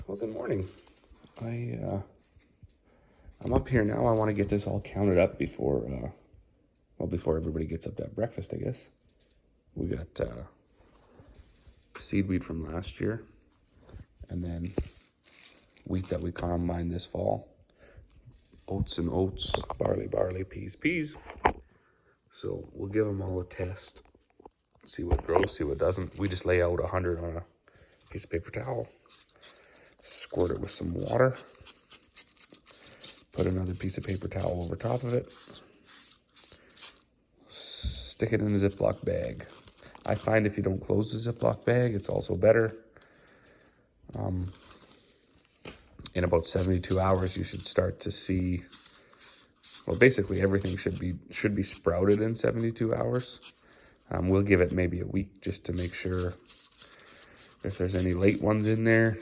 Well, good morning. I'm up here now. I want to get this all counted up before everybody gets up to have breakfast, I guess. We got seedweed from last year, and then wheat that we combined this fall. Oats and oats, barley, peas. So we'll give them all a test, see what grows, see what doesn't. We just lay out 100 on a piece of paper towel, squirt it with some water, put another piece of paper towel over top of it, stick it in a Ziploc bag. I find if you don't close the Ziploc bag, it's also better. In about 72 hours, you should start to see, well, basically everything should be sprouted in 72 hours. We'll give it maybe a week just to make sure if there's any late ones in there,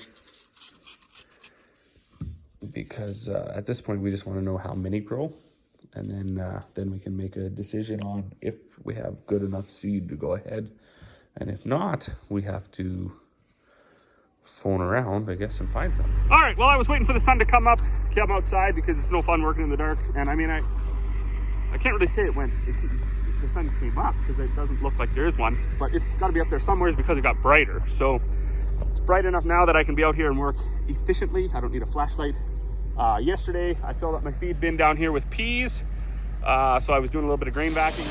because at this point we just want to know how many grow, and then we can make a decision on if we have good enough seed to go ahead, and if not, we have to phone around, I guess, and find some. All right, well, I was waiting for the sun to come up, come outside, because it's no fun working in the dark. And I mean, I can't really say the sun came up, because it doesn't look like there is one, but it's got to be up there somewhere because it got brighter. So it's bright enough now that I can be out here and work efficiently. I don't need a flashlight. Yesterday, I filled up my feed bin down here with peas. So I was doing a little bit of grain backing.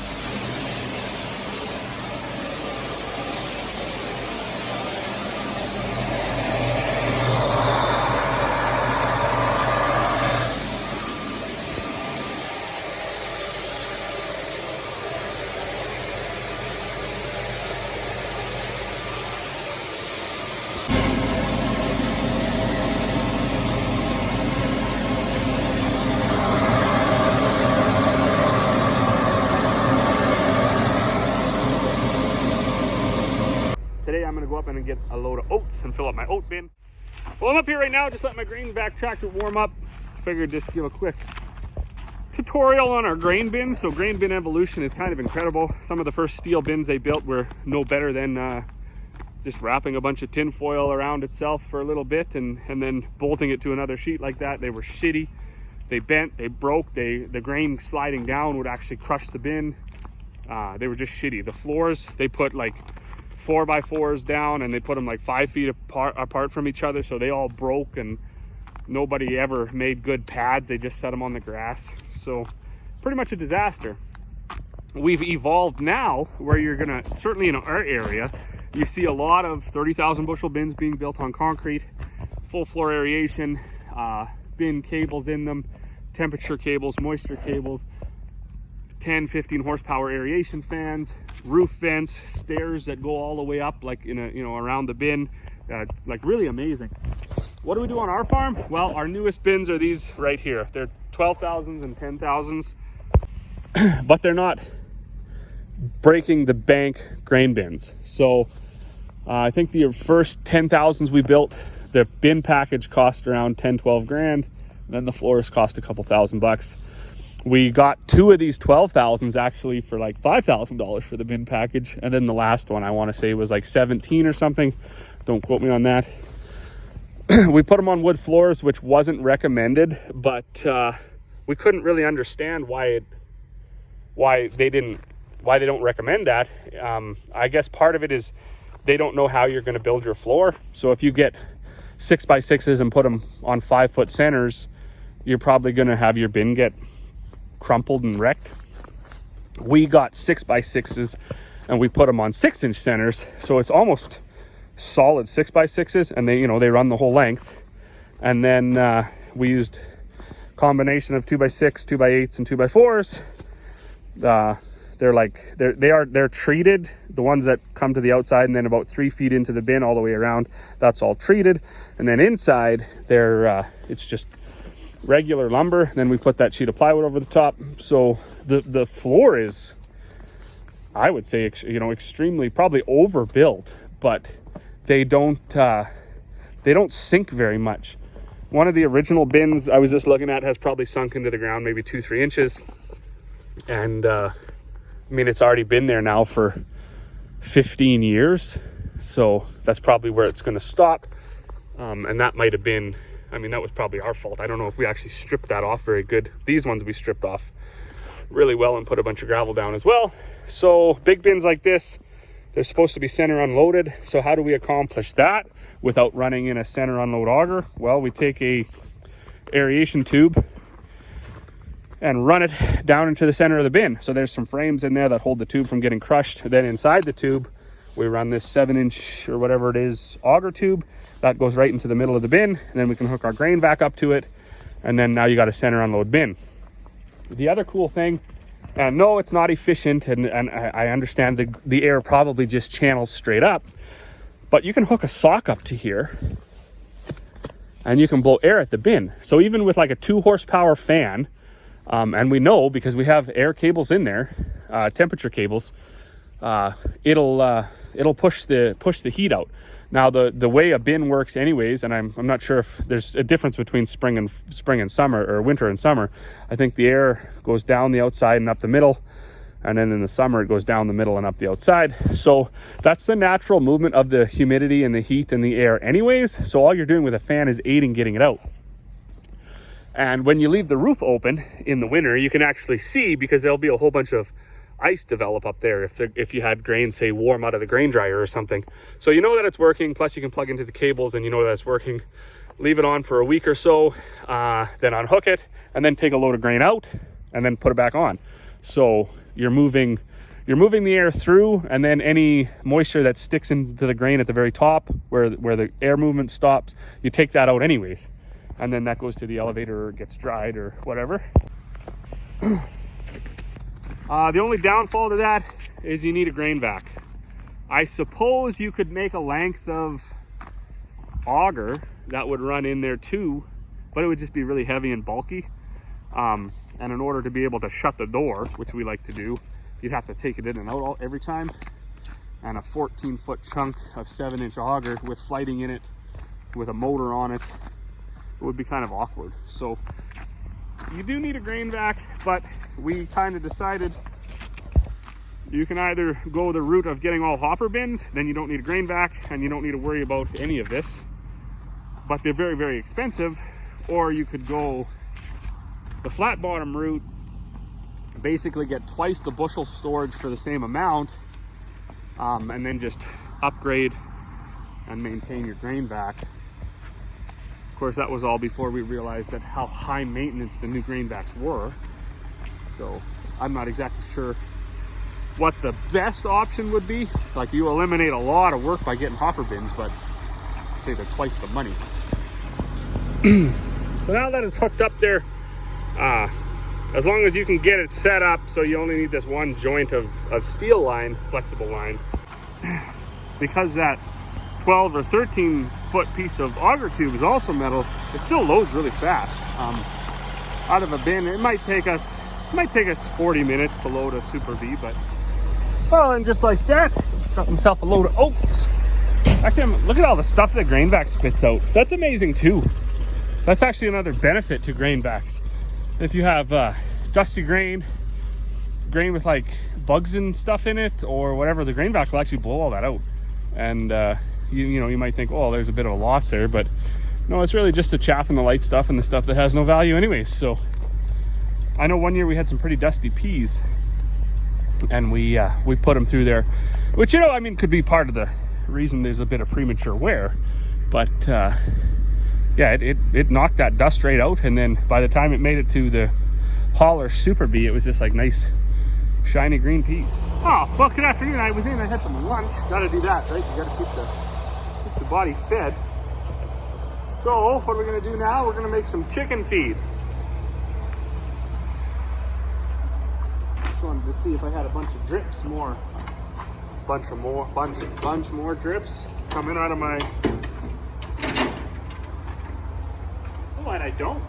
Today I'm going to go up and get a load of oats and fill up my oat bin. Well, I'm up here right now, just let my grain back tractor warm up. Figured just give a quick tutorial on our grain bin. So grain bin evolution is kind of incredible. Some of the first steel bins they built were no better than just wrapping a bunch of tin foil around itself for a little bit and then bolting it to another sheet like that. They were shitty. They bent, they broke, the grain sliding down would actually crush the bin. They were just shitty. The floors, they put like 4x4s down, and they put them like 5 feet apart from each other, so they all broke, and nobody ever made good pads. They just set them on the grass. So pretty much a disaster. We've evolved now where you're gonna, certainly in our area, you see a lot of 30,000 bushel bins being built on concrete, full floor aeration, bin cables in them, temperature cables, moisture cables, 10-15 horsepower aeration fans, roof vents, stairs that go all the way up, like in a, around the bin, like really amazing. What do we do on our farm? Well, our newest bins are these right here. They're 12,000s and 10,000s, but they're not breaking the bank grain bins. So I think the first 10,000s we built, the bin package cost around 10-12 grand. Then the floors cost a couple $1,000. We got 2 of these 12,000s actually for like $5,000 for the bin package. And then the last one I want to say was like 17 or something. Don't quote me on that. We put them on wood floors, which wasn't recommended, but we couldn't really understand why they don't recommend that. I guess part of it is they don't know how you're going to build your floor. So if you get 6x6s and put them on 5-foot centers, you're probably going to have your bin get crumpled and wrecked. We got 6x6s and we put them on 6-inch centers, so it's almost solid 6x6s, and they run the whole length. And then we used combination of 2x6, 2x8s, and 2x4s. They're treated, the ones that come to the outside, and then about 3 feet into the bin all the way around, that's all treated. And then inside it's just regular lumber. Then we put that sheet of plywood over the top. So the floor is, I would say, extremely probably overbuilt, but they don't sink very much. One of the original bins I was just looking at has probably sunk into the ground maybe 2-3 inches, and I mean, it's already been there now for 15 years, so that's probably where it's going to stop. And that might have been, I mean, that was probably our fault. I don't know if we actually stripped that off very good. These ones we stripped off really well and put a bunch of gravel down as well. So big bins like this, they're supposed to be center unloaded. So how do we accomplish that without running in a center unload auger? Well, we take a aeration tube and run it down into the center of the bin. So there's some frames in there that hold the tube from getting crushed. Then inside the tube, we run this 7-inch or whatever it is auger tube that goes right into the middle of the bin. And then we can hook our grain back up to it. And then now you got a center unload bin. The other cool thing, and no, it's not efficient, and I understand the air probably just channels straight up, but you can hook a sock up to here and you can blow air at the bin. So even with like a 2 horsepower fan, and we know because we have air cables in there, temperature cables, it'll push the heat out. Now the way a bin works anyways, and I'm not sure if there's a difference between spring and summer, or winter and summer. I think the air goes down the outside and up the middle, and then in the summer it goes down the middle and up the outside. So that's the natural movement of the humidity and the heat in the air anyways. So all you're doing with a fan is aiding getting it out. And when you leave the roof open in the winter, you can actually see, because there'll be a whole bunch of ice develop up there if you had grain, say, warm out of the grain dryer or something. So you know that it's working, plus you can plug into the cables and you know that it's working. Leave it on for a week or so, then unhook it, and then take a load of grain out and then put it back on. So you're moving the air through, and then any moisture that sticks into the grain at the very top where the air movement stops, you take that out anyways. And then that goes to the elevator or gets dried or whatever. The only downfall to that is you need a grain vac. I suppose you could make a length of auger that would run in there too, but it would just be really heavy and bulky. And in order to be able to shut the door, which we like to do, you'd have to take it in and out every time. And a 14-foot chunk of 7-inch auger with flighting in it, with a motor on it, would be kind of awkward. So you do need a grain vac, but we kind of decided you can either go the route of getting all hopper bins, then you don't need a grain vac and you don't need to worry about any of this, but they're very, very expensive. Or you could go the flat bottom route, basically get twice the bushel storage for the same amount, and then just upgrade and maintain your grain vac. Of course, that was all before we realized that how high maintenance the new grain vacs were. So I'm not exactly sure what the best option would be. Like, you eliminate a lot of work by getting hopper bins, but say they're twice the money. So now that it's hooked up there, as long as you can get it set up so you only need this one joint of steel line, flexible line, because that 12 or 13 foot piece of auger tube is also metal, it still loads really fast. Out of a bin, it might take us 40 minutes to load a Super V, but well, and just like that, got himself a load of oats. Actually, look at all the stuff that grain vac spits out. That's amazing too. That's actually another benefit to grain vacs. If you have dusty grain with like bugs and stuff in it or whatever, the grain vac will actually blow all that out. And you know, you might think, oh, there's a bit of a loss there, but no, it's really just the chaff and the light stuff and the stuff that has no value anyways. So I know one year we had some pretty dusty peas, and we put them through there, which, you know, I mean, could be part of the reason there's a bit of premature wear, but yeah, it knocked that dust right out. And then by the time it made it to the hauler Super B, it was just like nice shiny green peas. Oh, well, good afternoon. I was in, I had some lunch. Gotta do that, right? You gotta keep the body fed. So what are we gonna do now? We're gonna make some chicken feed. Just wanted to see if I had a bunch of drips more. Bunch more drips coming out of my... Oh, and I don't.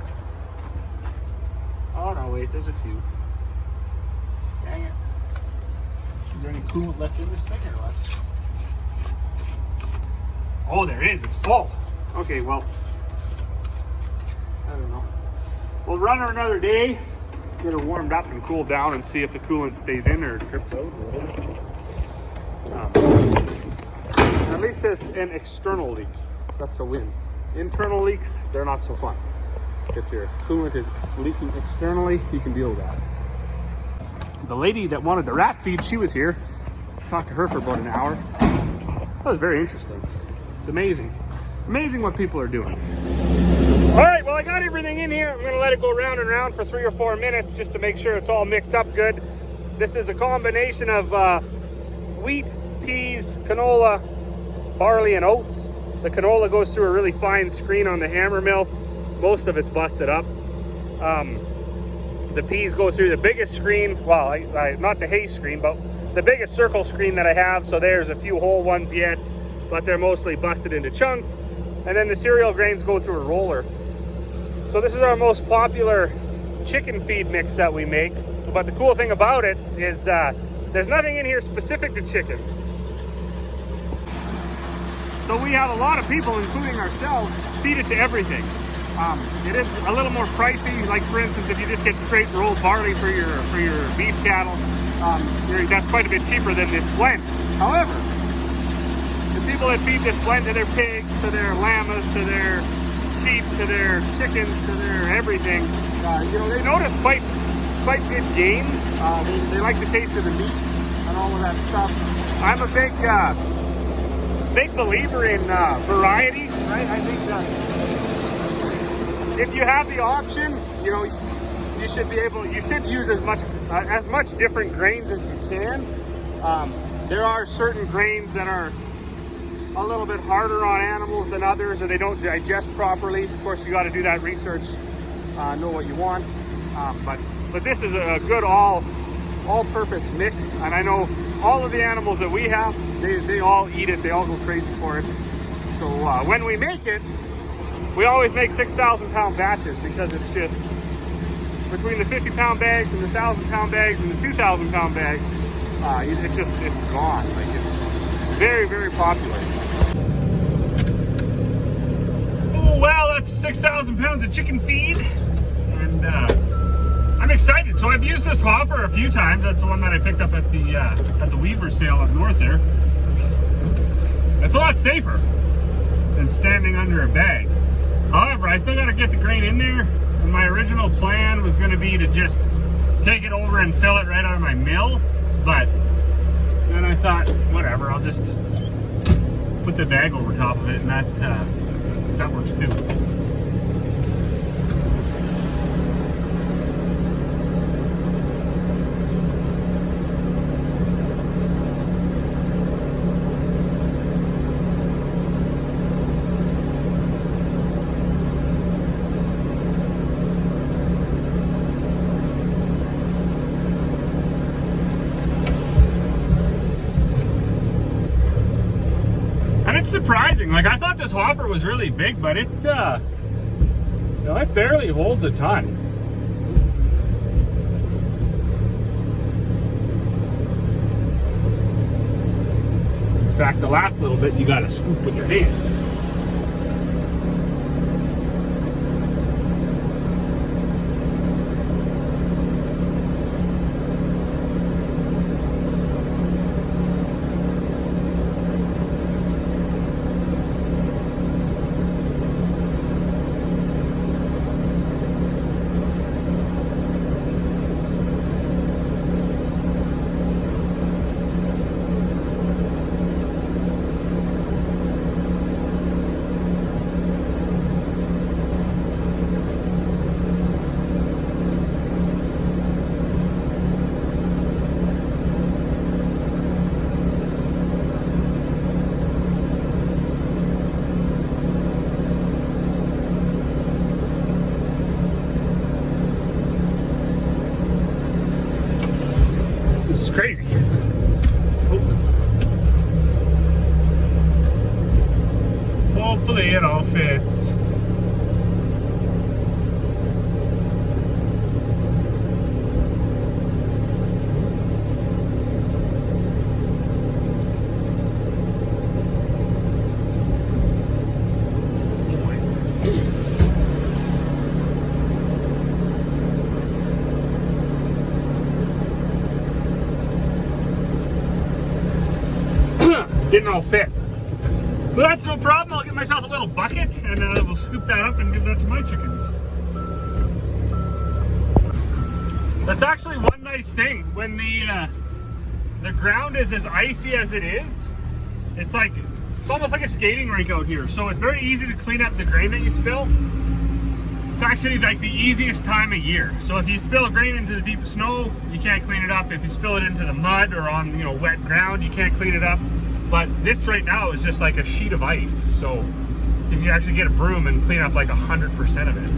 Oh no, wait, there's a few. Dang it. Is there any coolant left in this thing or what? Oh, there is. It's full. Okay, well, I don't know. We'll run her another day, get her warmed up and cooled down, and see if the coolant stays in or drips out or whatever. At least it's an external leak. That's a win. internal leaks, they're not so fun. If your coolant is leaking externally, you can deal with that. The lady that wanted the rat feed, she was here. Talked to her for about an hour. That was very interesting. It's amazing. Amazing what people are doing. All right, well, I got everything in here. I'm gonna let it go round and round for 3 or 4 minutes just to make sure it's all mixed up good. This is a combination of wheat, peas, canola, barley, and oats. The canola goes through a really fine screen on the hammer mill. Most of it's busted up. The peas go through the biggest screen, well, not the hay screen, but the biggest circle screen that I have. So there's a few whole ones yet, but they're mostly busted into chunks. And then the cereal grains go through a roller. So this is our most popular chicken feed mix that we make. But the cool thing about it is there's nothing in here specific to chickens. So we have a lot of people, including ourselves, feed it to everything. It is a little more pricey. Like for instance, if you just get straight rolled barley for your beef cattle, that's quite a bit cheaper than this blend. However, the people that feed this blend to their pigs, to their llamas, to their sheep, to their chickens, to their everything, they notice quite good gains. They like the taste of the meat and all of that stuff. I'm a big believer in variety, right? I think that if you have the option, you should use as much different grains as you can. There are certain grains that are a little bit harder on animals than others, or they don't digest properly. Of course, you got to do that research, know what you want. But this is a good all-purpose mix, and I know all of the animals that we have, they all eat it. They all go crazy for it. So when we make it, we always make 6,000-pound batches, because it's just between the 50-pound bags and the 1,000-pound bags and the 2,000-pound bags, it's gone. Like, it's very, very popular. Oh wow, that's 6,000 pounds of chicken feed, and I'm excited. So I've used this hopper a few times. That's the one that I picked up at the Weaver sale up north there. It's a lot safer than standing under a bag. However, I still got to get the grain in there, and my original plan was going to be to just take it over and fill it right out of my mill, but then I thought, whatever, I'll just put the bag over top of it, and that works too. It's surprising. Like, I thought this hopper was really big, but it barely holds a ton. In fact, the last little bit you gotta scoop with your hand. Crazy. Hopefully it all fits. Didn't all fit. But that's no problem. I'll get got myself a little bucket, and we'll scoop that up and give that to my chickens. That's actually one nice thing. When the ground is as icy as it is, it's almost like a skating rink out here. So it's very easy to clean up the grain that you spill. It's actually like the easiest time of year. So if you spill grain into the deep snow, you can't clean it up. If you spill it into the mud or on wet ground, you can't clean it up. But this right now is just like a sheet of ice. So you can actually get a broom and clean up like 100% of it.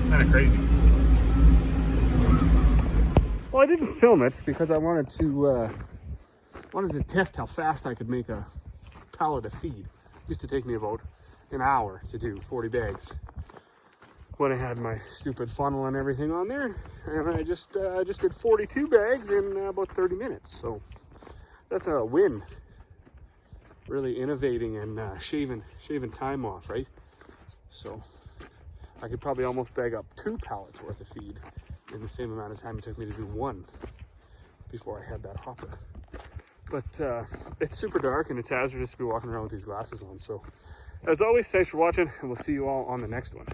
Kind of crazy. Well, I didn't film it because I wanted to test how fast I could make a pallet of feed. It used to take me about an hour to do 40 bags when I had my stupid funnel and everything on there, and I just did 42 bags in about 30 minutes. So that's a win. Really innovating and shaving time off, right? So I could probably almost bag up 2 pallets worth of feed in the same amount of time it took me to do 1 before I had that hopper. But it's super dark and it's hazardous to be walking around with these glasses on. So as always, thanks for watching, and we'll see you all on the next one.